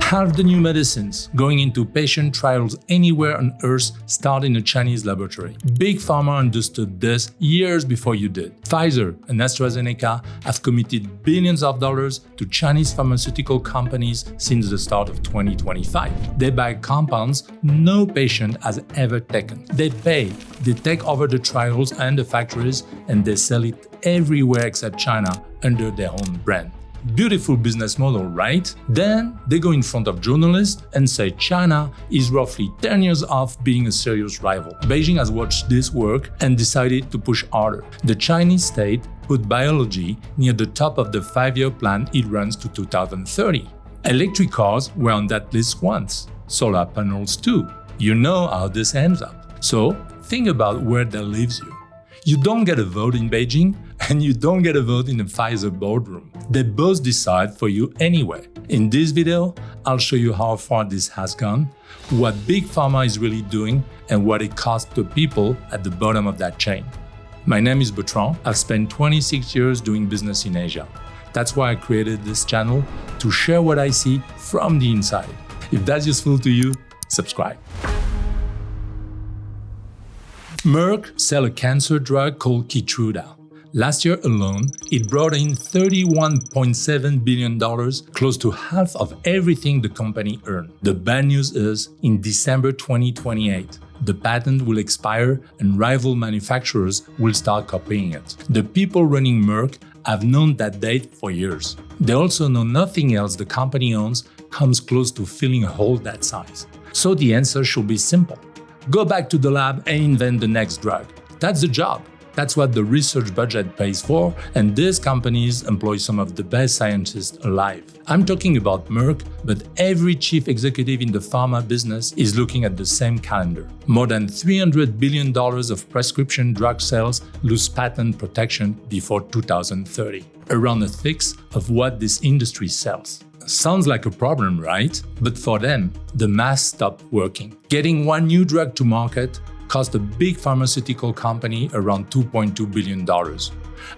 Half the new medicines going into patient trials anywhere on Earth start in a Chinese laboratory. Big Pharma understood this years before you did. Pfizer and AstraZeneca have committed billions of dollars to Chinese pharmaceutical companies since the start of 2025. They buy compounds no patient has ever taken. They pay, they take over the trials and the factories, and they sell it everywhere except China under their own brand. Beautiful business model, right? Then they go in front of journalists and say China is roughly 10 years off being a serious rival. Beijing has watched this work and decided to push harder. The Chinese state put biology near the top of the 5-year plan it runs to 2030. Electric cars were on that list once, solar panels too. You know how this ends up. So think about where that leaves you. You don't get a vote in Beijing, and you don't get a vote in the Pfizer boardroom. They both decide for you anyway. In this video, I'll show you how far this has gone, what Big Pharma is really doing, and what it costs the people at the bottom of that chain. My name is Bertrand. I've spent 26 years doing business in Asia. That's why I created this channel, to share what I see from the inside. If that's useful to you, subscribe. Merck sells a cancer drug called Keytruda. Last year alone, it brought in $31.7 billion, close to half of everything the company earned. The bad news is, in December 2028, the patent will expire and rival manufacturers will start copying it. The people running Merck have known that date for years. They also know nothing else the company owns comes close to filling a hole that size. So the answer should be simple. Go back to the lab and invent the next drug. That's the job. That's what the research budget pays for, and these companies employ some of the best scientists alive. I'm talking about Merck, but every chief executive in the pharma business is looking at the same calendar. More than $300 billion of prescription drug sales lose patent protection before 2030, around a sixth of what this industry sells. Sounds like a problem, right? But for them, the math stopped working. Getting one new drug to market cost a big pharmaceutical company around $2.2 billion.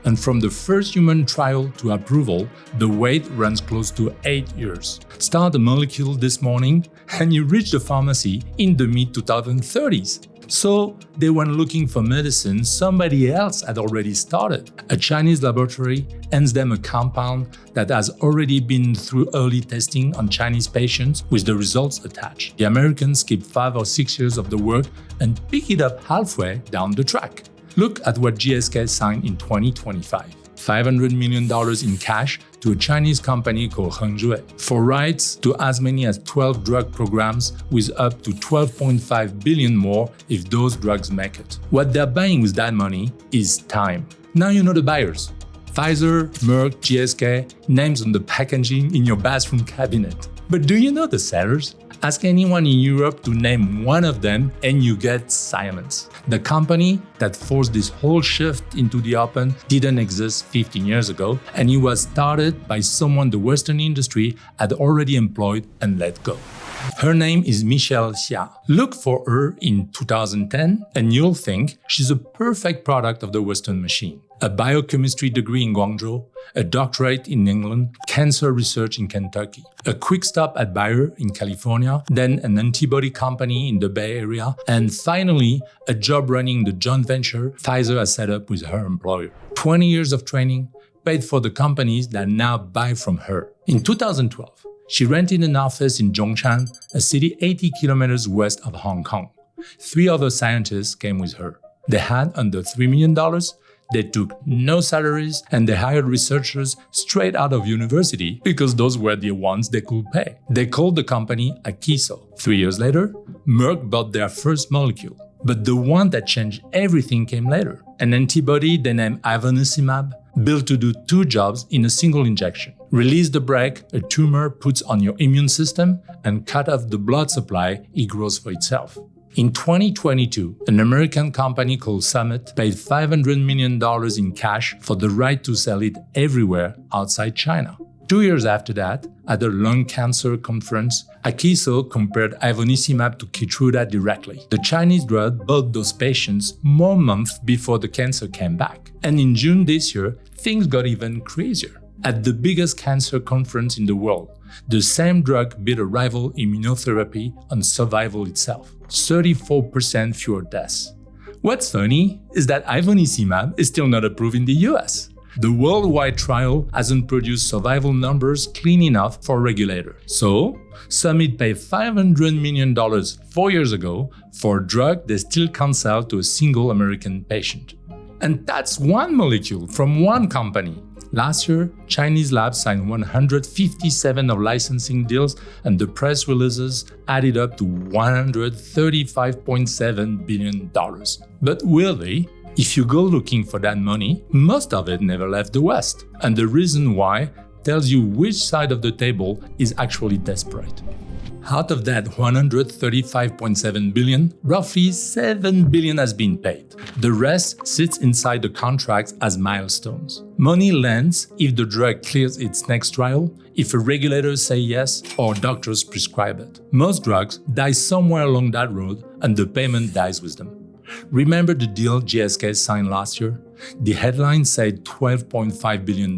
And from the first human trial to approval, the wait runs close to 8 years. Start a molecule this morning, and you reach the pharmacy in the mid-2030s. So they went looking for medicine somebody else had already started. A Chinese laboratory hands them a compound that has already been through early testing on Chinese patients with the results attached. The Americans skip 5 or 6 years of the work and pick it up halfway down the track. Look at what GSK signed in 2025. $500 million in cash to a Chinese company called Zhongshan for rights to as many as 12 drug programs with up to 12.5 billion more if those drugs make it. What they're buying with that money is time. Now you know the buyers. Pfizer, Merck, GSK, names on the packaging in your bathroom cabinet. But do you know the sellers? Ask anyone in Europe to name one of them and you get silence. The company that forced this whole shift into the open didn't exist 15 years ago, and it was started by someone the Western industry had already employed and let go. Her name is Michelle Xia. Look for her in 2010 and you'll think she's a perfect product of the Western machine. A biochemistry degree in Guangzhou, a doctorate in England, cancer research in Kentucky, a quick stop at Bayer in California, then an antibody company in the Bay Area, and finally a job running the joint venture Pfizer has set up with her employer. 20 years of training paid for the companies that now buy from her. In 2012, she rented an office in Zhongshan, a city 80 kilometers west of Hong Kong. 3 other scientists came with her. They had under $3 million, they took no salaries, and they hired researchers straight out of university because those were the ones they could pay. They called the company Akeso. 3 years later, Merck bought their first molecule. But the one that changed everything came later. An antibody they named ivonescimab, built to do 2 jobs in a single injection. Release the brake a tumor puts on your immune system, and cut off the blood supply it grows for itself. In 2022, an American company called Summit paid $500 million in cash for the right to sell it everywhere outside China. 2 years after that, at a lung cancer conference, Akeso compared ivonescimab to Keytruda directly. The Chinese drug bought those patients more months before the cancer came back. And in June this year, things got even crazier. At the biggest cancer conference in the world, the same drug beat a rival immunotherapy on survival itself. 34% fewer deaths. What's funny is that ivonescimab is still not approved in the US. The worldwide trial hasn't produced survival numbers clean enough for a regulator. So, Summit paid $500 million 4 years ago for a drug they still can't sell to a single American patient. And that's one molecule from one company. Last year, Chinese labs signed 157 of licensing deals, and the press releases added up to $135.7 billion. But really, if you go looking for that money, most of it never left the West. And the reason why tells you which side of the table is actually desperate. Out of that 135.7 billion, roughly 7 billion has been paid. The rest sits inside the contracts as milestones. Money lands if the drug clears its next trial, if a regulator says yes, or doctors prescribe it. Most drugs die somewhere along that road, and the payment dies with them. Remember the deal GSK signed last year? The headline said $12.5 billion,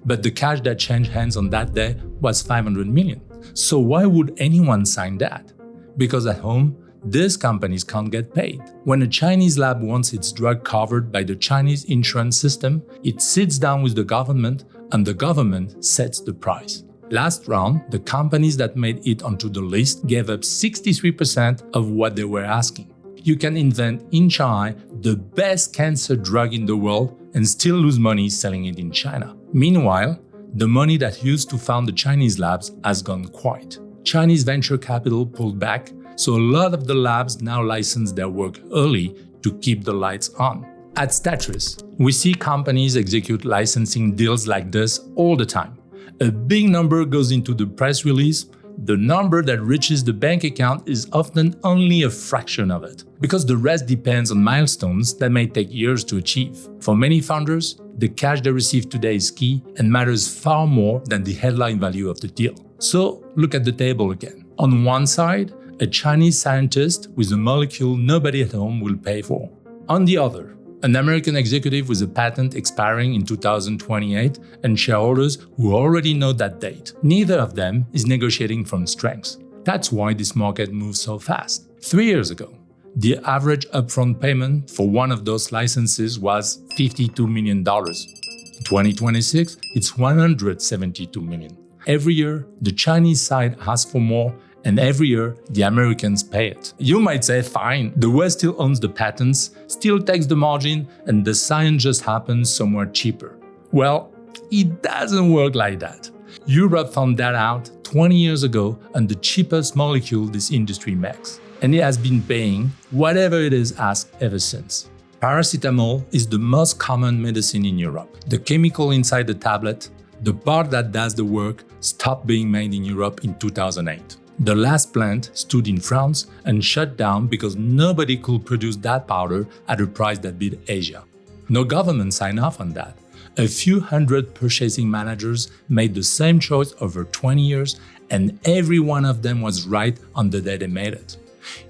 but the cash that changed hands on that day was $500 million. So why would anyone sign that? Because at home, these companies can't get paid. When a Chinese lab wants its drug covered by the Chinese insurance system, it sits down with the government and the government sets the price. Last round, the companies that made it onto the list gave up 63% of what they were asking. You can invent in Shanghai the best cancer drug in the world and still lose money selling it in China. Meanwhile, the money that used to fund the Chinese labs has gone quiet. Chinese venture capital pulled back, so a lot of the labs now license their work early to keep the lights on. At Statrys, we see companies execute licensing deals like this all the time. A big number goes into the press release. The number that reaches the bank account is often only a fraction of it, because the rest depends on milestones that may take years to achieve. For many founders, the cash they receive today is key and matters far more than the headline value of the deal. So look at the table again. On one side, a Chinese scientist with a molecule nobody at home will pay for. On the other, an American executive with a patent expiring in 2028 and shareholders who already know that date. Neither of them is negotiating from strength. That's why this market moves so fast. 3 years ago, the average upfront payment for one of those licenses was $52 million. In 2026, it's $172 million. Every year, the Chinese side asks for more, and every year, the Americans pay it. You might say, fine, the West still owns the patents, still takes the margin, and the science just happens somewhere cheaper. Well, it doesn't work like that. Europe found that out 20 years ago on the cheapest molecule this industry makes. And it has been paying whatever it is asked ever since. Paracetamol is the most common medicine in Europe. The chemical inside the tablet, the part that does the work, stopped being made in Europe in 2008. The last plant stood in France and shut down because nobody could produce that powder at a price that beat Asia. No government signed off on that. A few hundred purchasing managers made the same choice over 20 years, and every one of them was right on the day they made it.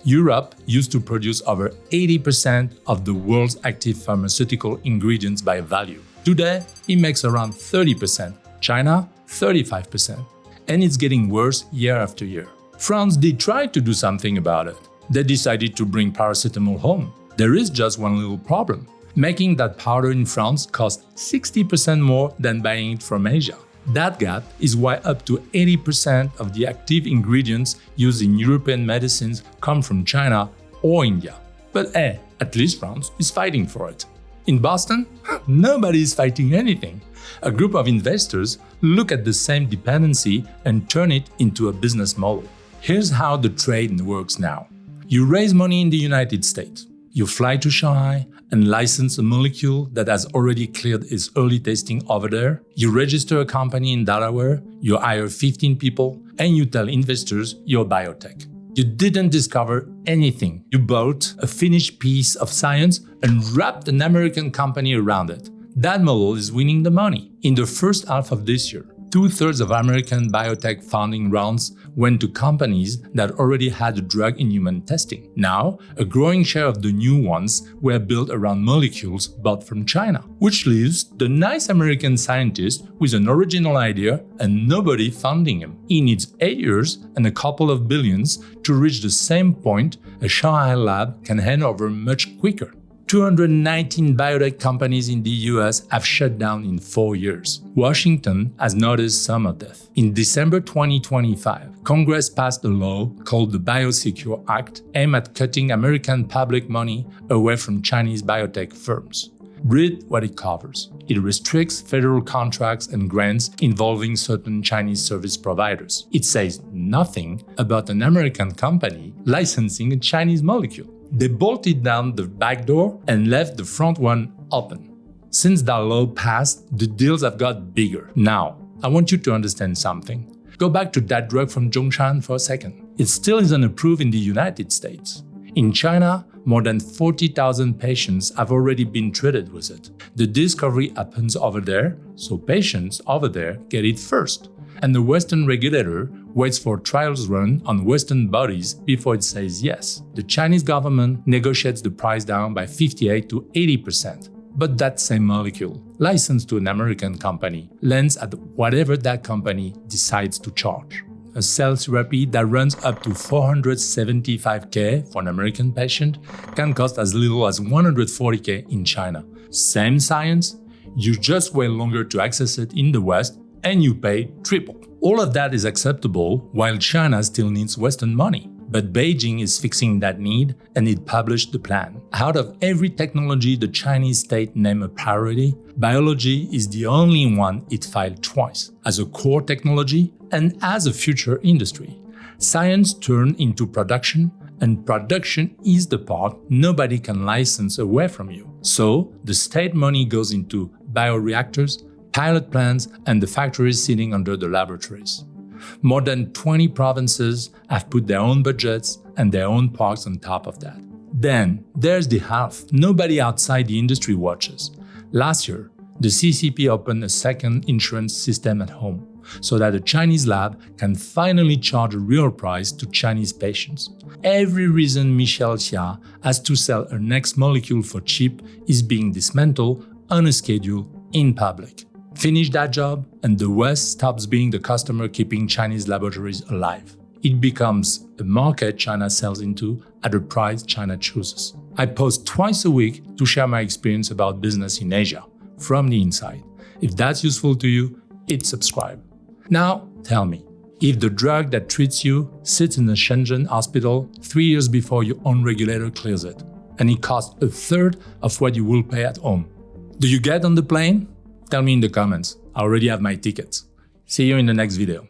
Europe used to produce over 80% of the world's active pharmaceutical ingredients by value. Today, it makes around 30%, China 35%. And it's getting worse year after year. France did try to do something about it. They decided to bring paracetamol home. There is just one little problem. Making that powder in France costs 60% more than buying it from Asia. That gap is why up to 80% of the active ingredients used in European medicines come from China or India. But hey, at least France is fighting for it. In Boston, nobody is fighting anything. A group of investors look at the same dependency and turn it into a business model. Here's how the trade works now. You raise money in the United States. You fly to Shanghai and license a molecule that has already cleared its early testing over there. You register a company in Delaware, you hire 15 people, and you tell investors you're biotech. You didn't discover anything. You bought a finished piece of science and wrapped an American company around it. That model is winning the money. In the first half of this year, 2/3 of American biotech funding rounds went to companies that already had a drug in human testing. Now, a growing share of the new ones were built around molecules bought from China, which leaves the nice American scientist with an original idea and nobody funding him. He needs 8 years and a couple of billions to reach the same point a Shanghai lab can hand over much quicker. 219 biotech companies in the US have shut down in 4 years. Washington has noticed some of that. In December 2025, Congress passed a law called the Biosecure Act aimed at cutting American public money away from Chinese biotech firms. Read what it covers. It restricts federal contracts and grants involving certain Chinese service providers. It says nothing about an American company licensing a Chinese molecule. They bolted down the back door and left the front one open. Since that law passed, the deals have got bigger. Now, I want you to understand something. Go back to that drug from Zhongshan for a second. It still isn't approved in the United States. In China, more than 40,000 patients have already been treated with it. The discovery happens over there, so patients over there get it first. And the Western regulator waits for trials run on Western bodies before it says yes. The Chinese government negotiates the price down by 58 to 80%. But that same molecule, licensed to an American company, lands at whatever that company decides to charge. A cell therapy that runs up to $475,000 for an American patient can cost as little as $140,000 in China. Same science, you just wait longer to access it in the West and you pay triple. All of that is acceptable while China still needs Western money. But Beijing is fixing that need and it published the plan. Out of every technology the Chinese state named a priority, biology is the only one it filed twice, as a core technology and as a future industry. Science turned into production, and production is the part nobody can license away from you. So the state money goes into bioreactors, pilot plants, and the factories sitting under the laboratories. More than 20 provinces have put their own budgets and their own parks on top of that. Then there's the half nobody outside the industry watches. Last year, the CCP opened a second insurance system at home, so that a Chinese lab can finally charge a real price to Chinese patients. Every reason Michel Xia has to sell her next molecule for cheap is being dismantled on a schedule in public. Finish that job, and the West stops being the customer keeping Chinese laboratories alive. It becomes a market China sells into at a price China chooses. I post twice a week to share my experience about business in Asia, from the inside. If that's useful to you, hit subscribe. Now, tell me, if the drug that treats you sits in a Shenzhen hospital 3 years before your own regulator clears it, and it costs 1/3 of what you will pay at home, do you get on the plane? Tell me in the comments. I already have my tickets. See you in the next video.